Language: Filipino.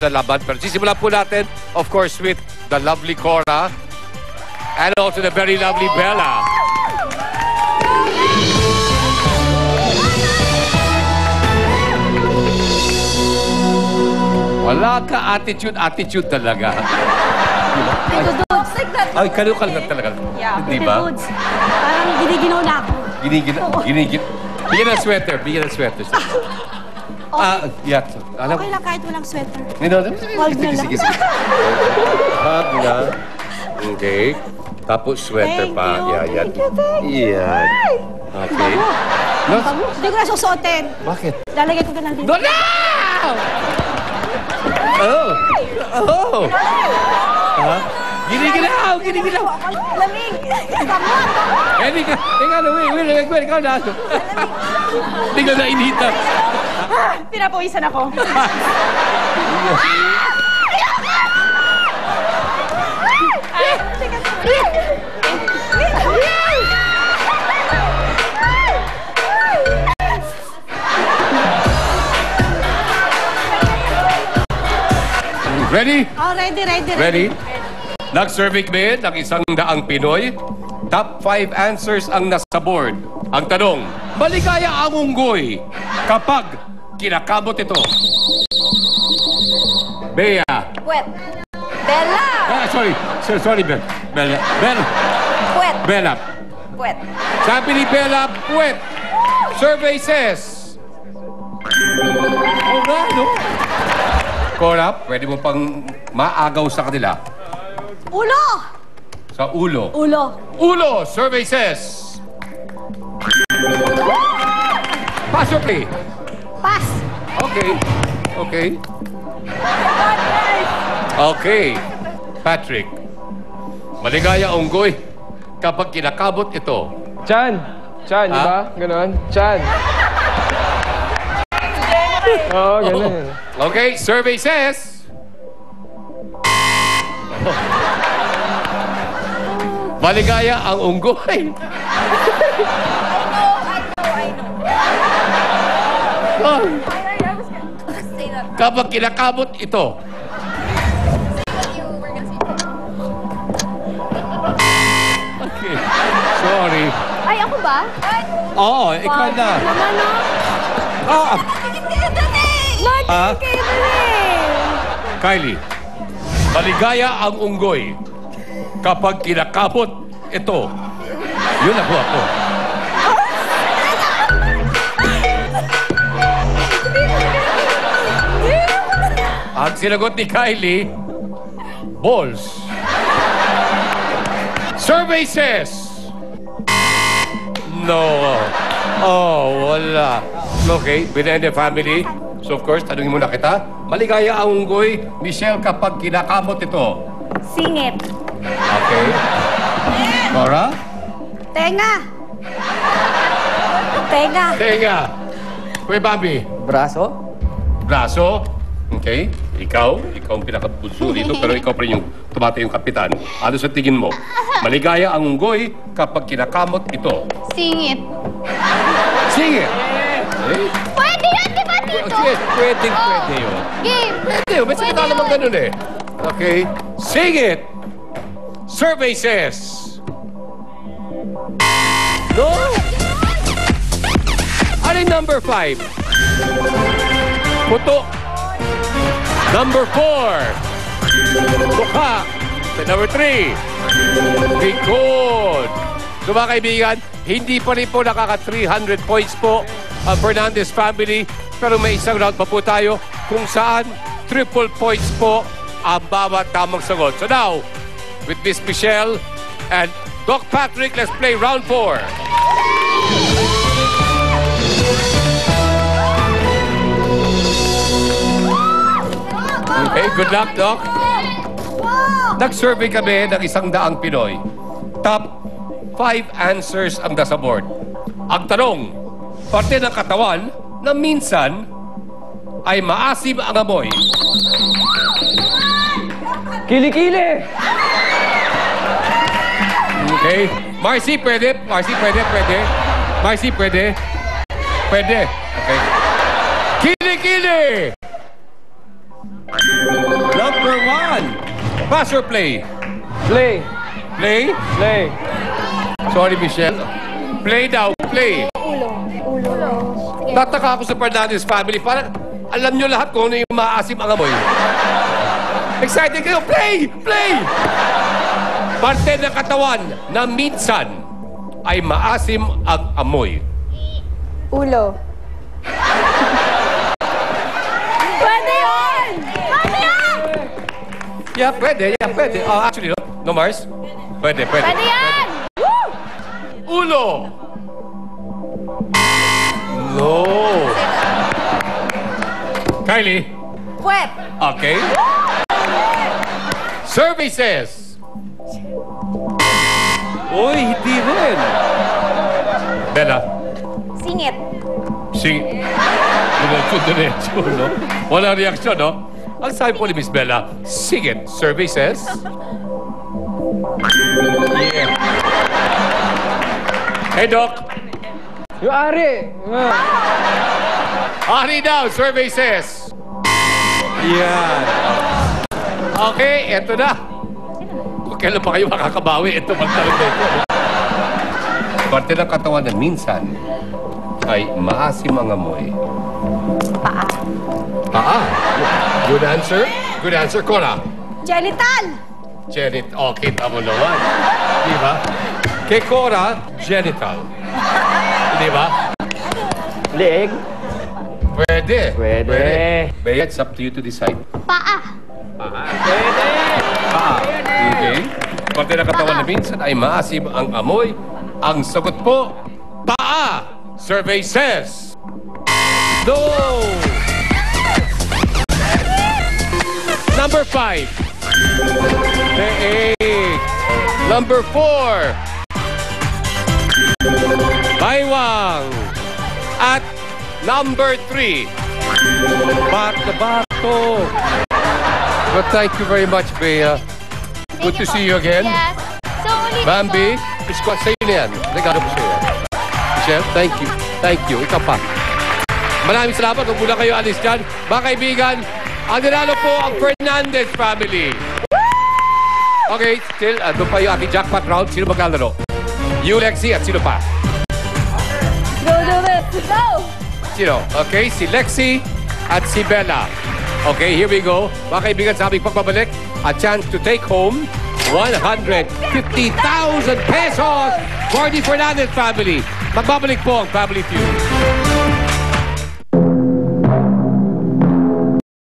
na laban. Pero sisimulan po natin, of course, with the lovely Cora and also the very lovely Bella. Wala ka attitude talaga. Ay, kalu-kalu talaga. Yeah. Di ba? Parang giniginaw na ako. Giniginaw. Bigyan ng sweater. Yeah. Alam Okay lang kahit walang sweater. Wag na lang. Wag na. Okay. Tapos sweater Thank pa. you. Yan. Yan. Okay. No? Hindi ko na susuotin. Bakit? Lalagay ko na lang dito. No! Oh! Ha? Giniginaw! Lamig! Damot! Wait, ikaw na. Hindi ko na inita. Pinapawisan ako. Ready? Oh, ready. Nag-survey kami ng 100 Pinoy. Top 5 answers ang nasa board. Ang tanong, maligaya ang unggoy kapag kinakamot ito. Bea. Puwet. Bella! Sorry, Bella. Puwet. Bella. Puwet. Sabi ni Bella, puwet. Survey says. Oh, no? Cora, pwede mo pang maagaw sa kanila. Ulo! Sa ulo. Ulo. Survey says. Pass or play? Pass. Okay. Patrick. Maligaya unggoy kapag kinakabot ito. Chan, di ba? Ganon. Chan. Oo, ganon. Okay, survey says. Maligaya ang unggoy. I know. Kapag kinakabot ito. Okay. Sorry. Ay, ako ba? Oo, ikaw na. Naman, no? Kylie, maligaya ang unggoy kapag kinakabot ito. Yun ako. Ang sinagot ni Kylie, balls. Survey says, no. Oh, wala. Okay, Binende family. So of course, tanungin muna kita. Maligaya ang unggoy, Michelle, kapag kinakamot ito. Singit. Okay. Cora? Tenga. Tenga. Kuya Bambi? Braso? Braso? Okay. Ikaw ang pinakabunso dito, pero ikaw pa rin yung tumatay yung kapitan. Ano sa tingin mo? Maligaya ang unggoy kapag kinakamot ito. Singit. Singit! Okay. Pwede yan, di ba, Tito? Pwede yun. Game. Pwede yun. May salita naman ganun eh. Okay. Singit! Survey says... No? Ano yung number 5? Puto. Number 4. Mukha. Number 3. Likod. So mga kaibigan, hindi pa rin po nakaka-300 points po ang Fernandez family. Pero may isang round pa po tayo kung saan triple points po ang bawat tamang sagot. So now, with Miss Michelle and Doc Patrick, let's play round 4. Okay, good luck, Doc. Nag-survey kami ng 100 Pinoy. Top 5 answers ang nasa board. Ang tanong, parte ng katawan na minsan ay maasim ang amoy. Kilikili! Okay. Marcy, pwede? Marcy, pwede? Okay. Kilikili! Chan, pass or play? Play. Play? Play. Sorry, Michelle. Play daw, play. Ulo. Sige. Tataka ako sa Fernandez family. Parang alam nyo lahat kung ano yung maasim ang amoy. Excited kayo? Play! Play! Parte ng katawan na minsan ay maasim ang amoy. Ulo. Pwede yun! Pwede yun! Yeah, pwede. Oh, actually, no, Mars? Pwede. Pwede yan! Woo! Ulo! No. Kylie? Puwet. Okay. Survey says. Uy, hindi rin. Bella? Singit. Diretso, no? Walang reaksyon, no? Ang sabi po ni Miss Bella, sige. Survey says. Yeah. Hey, Doc. Yung ari. Ari daw, survey says. Yan. Okay, eto na. Kung kailan pa kayo makakabawi, ito magtanong na ito. Parte ng katawan na minsan ay maasim ang amoy. Paa. Paa. Good answer. Good answer, Cora. Genital. Genital. Okay, tamo naman. Di ba? Kay Cora, genital. Di ba? Leeg. Pwede. Pwede. Bea, it's up to you to decide. Paa. Pwede. Okay. Parte ng katawan na minsan ay maasim ang amoy. Ang sagot po, paa. Survey says. No! Number 5. Leeg. Number 4. Baywang. At number 3. Bato. Well, thank you very much, Bea. Good to see you again. Yes. So, ulit Bambi, po. squad sa'yo na yan. Regalo ko sa'yo. Michelle, thank you. Thank you. Ikaw pa. Maraming salamat. Huwag muna kayo alis dyan. Mga kaibigan, ang nanalo po ang Fernandez family. Okay, still, doon pa yung aking jackpot round. Sino maglalaro? You, Lexi, at sino pa? Go, do it. Go! Sino? Okay, si Lexi at si Bella. Okay, here we go. Mga kaibigan, sa aming pagbabalik, a chance to take home 150,000 pesos for the Fernandez family. Magbabalik po ang Family Feud.